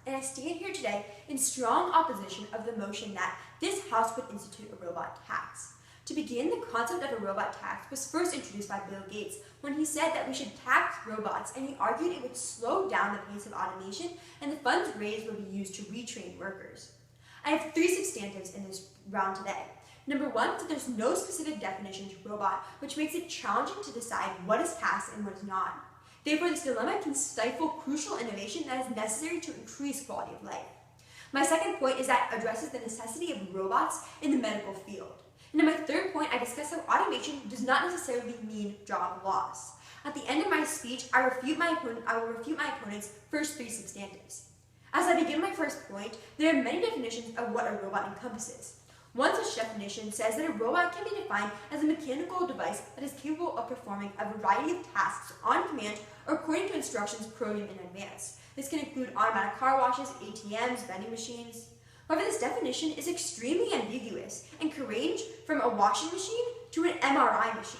and I stand here today in strong opposition of the motion that this House would institute a robot tax. To begin, the concept of a robot tax was first introduced by Bill Gates when he said that we should tax robots, and he argued it would slow down the pace of automation and the funds raised would be used to retrain workers. I have three substantives in this round today. Number one, that there's no specific definition to robot, which makes it challenging to decide what is taxed and what is not. Therefore, this dilemma can stifle crucial innovation that is necessary to increase quality of life. My second point is that it addresses the necessity of robots in the medical field. And in my third point, I discuss how automation does not necessarily mean job loss. At the end of my speech, I will refute my opponent's first three substantives. As I begin my first point, there are many definitions of what a robot encompasses. One such definition says that a robot can be defined as a mechanical device that is capable of performing a variety of tasks on command or according to instructions programmed in advance. This can include automatic car washes, ATMs, vending machines. However, this definition is extremely ambiguous and can range from a washing machine to an MRI machine.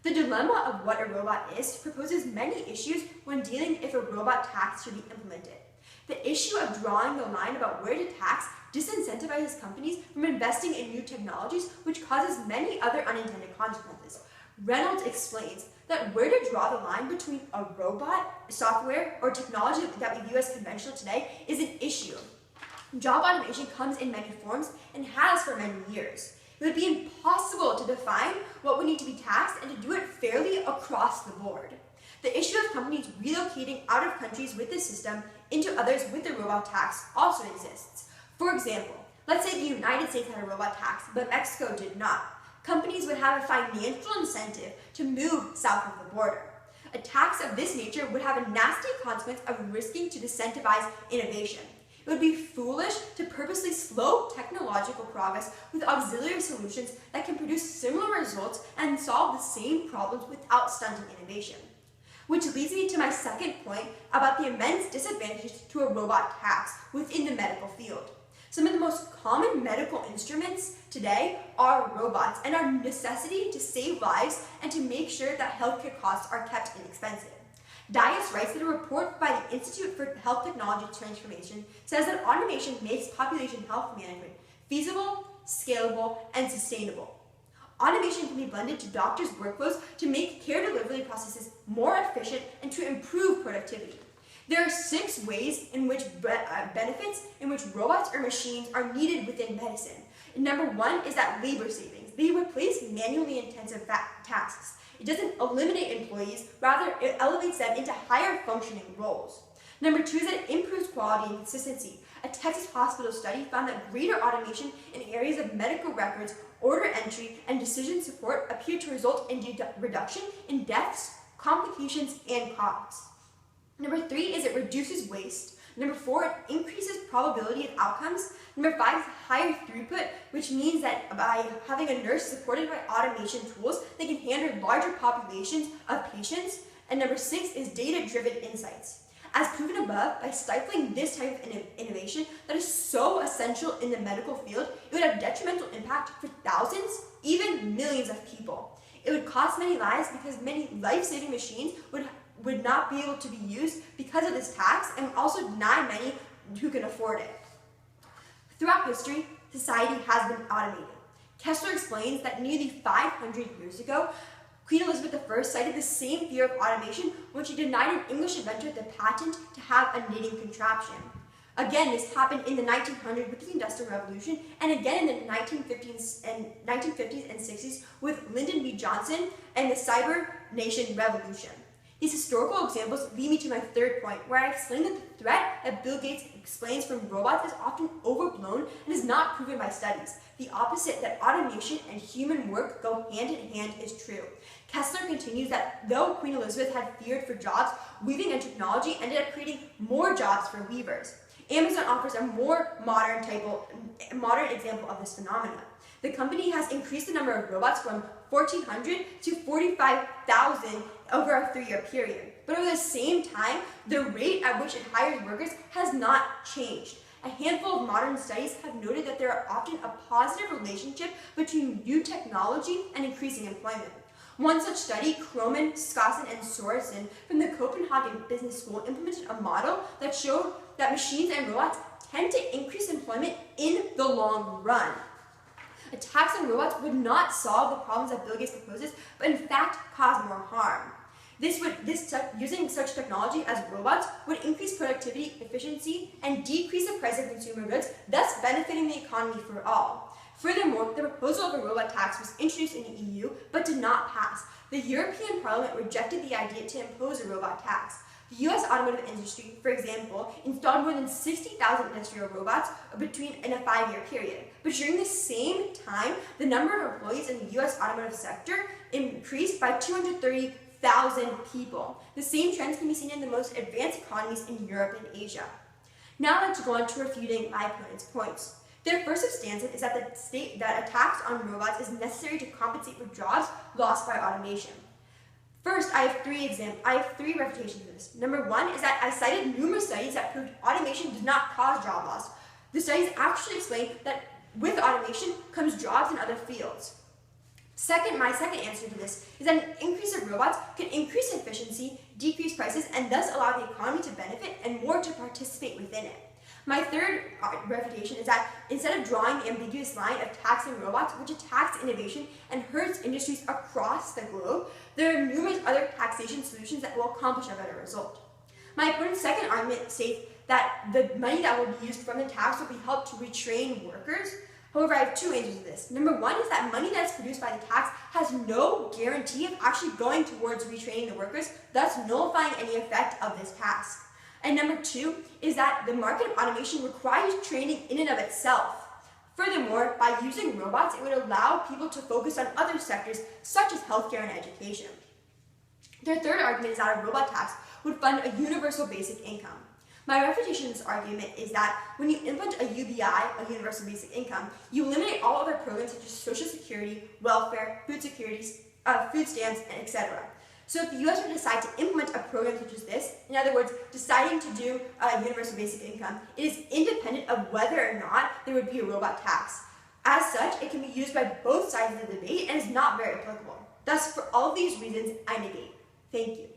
The dilemma of what a robot is proposes many issues when dealing if a robot tax should be implemented. The issue of drawing the line about where to tax disincentivizes companies from investing in new technologies, which causes many other unintended consequences. Reynolds explains that where to draw the line between a robot, software, or technology that we view as conventional today is an issue. Job automation comes in many forms and has for many years. It would be impossible to define what would need to be taxed and to do it fairly across the board. The issue of companies relocating out of countries with this system into others with the robot tax also exists. For example, let's say the United States had a robot tax, but Mexico did not. Companies would have a financial incentive to move south of the border. A tax of this nature would have a nasty consequence of risking to disincentivize innovation. It would be foolish to purposely slow technological progress with auxiliary solutions that can produce similar results and solve the same problems without stunting innovation. Which leads me to my second point about the immense disadvantages to a robot tax within the medical field. Some of the most common medical instruments today are robots and are a necessity to save lives and to make sure that healthcare costs are kept inexpensive. Dias writes that a report by the Institute for Health Technology Transformation says that automation makes population health management feasible, scalable, and sustainable. Automation can be blended to doctors' workflows to make care delivery processes more efficient and to improve productivity. There are 6 ways in which benefits in which robots or machines are needed within medicine. And number 1 is that labor savings. They replace manually intensive tasks. It doesn't eliminate employees, rather it elevates them into higher functioning roles. Number 2 is that it improves quality and consistency. A Texas hospital study found that greater automation in areas of medical records, order entry, and decision support appeared to result in reduction in deaths, complications, and costs. Number 3 is it reduces waste. Number 4, it increases probability of outcomes. Number 5 is higher throughput, which means that by having a nurse supported by automation tools, they can handle larger populations of patients. And number 6 is data-driven insights. As proven above, by stifling this type of innovation that is so essential in the medical field, it would have detrimental impact for thousands, even millions of people. It would cost many lives because many life-saving machines would not be able to be used because of this tax and would also deny many who can afford it. Throughout history, society has been automated. Kessler explains that nearly 500 years ago, Queen Elizabeth I cited the same fear of automation when she denied an English inventor the patent to have a knitting contraption. Again, this happened in the 1900s with the Industrial Revolution, and again in the 1950s and 60s with Lyndon B. Johnson and the Cyber Nation Revolution. These historical examples lead me to my third point, where I explain that the threat that Bill Gates explains from robots is often overblown and is not proven by studies. The opposite, that automation and human work go hand in hand, is true. Kessler continues that though Queen Elizabeth had feared for jobs, weaving and technology ended up creating more jobs for weavers. Amazon offers a more modern example of this phenomenon. The company has increased the number of robots from 1,400 to 45,000 over a 3-year period. But over the same time, the rate at which it hires workers has not changed. A handful of modern studies have noted that there are often a positive relationship between new technology and increasing employment. One such study, Kroman, Skossen, and Sorensen from the Copenhagen Business School implemented a model that showed that machines and robots tend to increase employment in the long run. A tax on robots would not solve the problems that Bill Gates proposes, but in fact cause more harm. Using such technology as robots would increase productivity, efficiency, and decrease the price of consumer goods, thus benefiting the economy for all. Furthermore, the proposal of a robot tax was introduced in the EU, but did not pass. The European Parliament rejected the idea to impose a robot tax. The U.S. automotive industry, for example, installed more than 60,000 industrial robots in a 5-year period. But during the same time, the number of employees in the U.S. automotive sector increased by 230,000 people. The same trends can be seen in the most advanced economies in Europe and Asia. Now let's go on to refuting my opponent's points. Their first substance is that a tax on robots is necessary to compensate for jobs lost by automation. First, I have three refutations of this. Number one is that I cited numerous studies that proved automation does not cause job loss. The studies actually explain that with automation comes jobs in other fields. My second answer to this is that an increase of robots can increase efficiency, decrease prices, and thus allow the economy to benefit and more to participate within it. My third refutation is that instead of drawing the ambiguous line of taxing robots, which attacks innovation and hurts industries across the globe, there are numerous other taxation solutions that will accomplish a better result. My opponent's second argument states that the money that will be used from the tax will be helped to retrain workers. However, I have two answers to this. Number one is that money that is produced by the tax has no guarantee of actually going towards retraining the workers, thus nullifying any effect of this task. And number two is that the market of automation requires training in and of itself. Furthermore, by using robots, it would allow people to focus on other sectors such as healthcare and education. Their third argument is that a robot tax would fund a universal basic income. My refutation of this argument is that when you implement a UBI, a universal basic income, you eliminate all other programs such as Social Security, welfare, food stamps, etc. So if the U.S. would decide to implement a program such as this, in other words, deciding to do a universal basic income, it is independent of whether or not there would be a robot tax. As such, it can be used by both sides of the debate and is not very applicable. Thus, for all of these reasons, I negate. Thank you.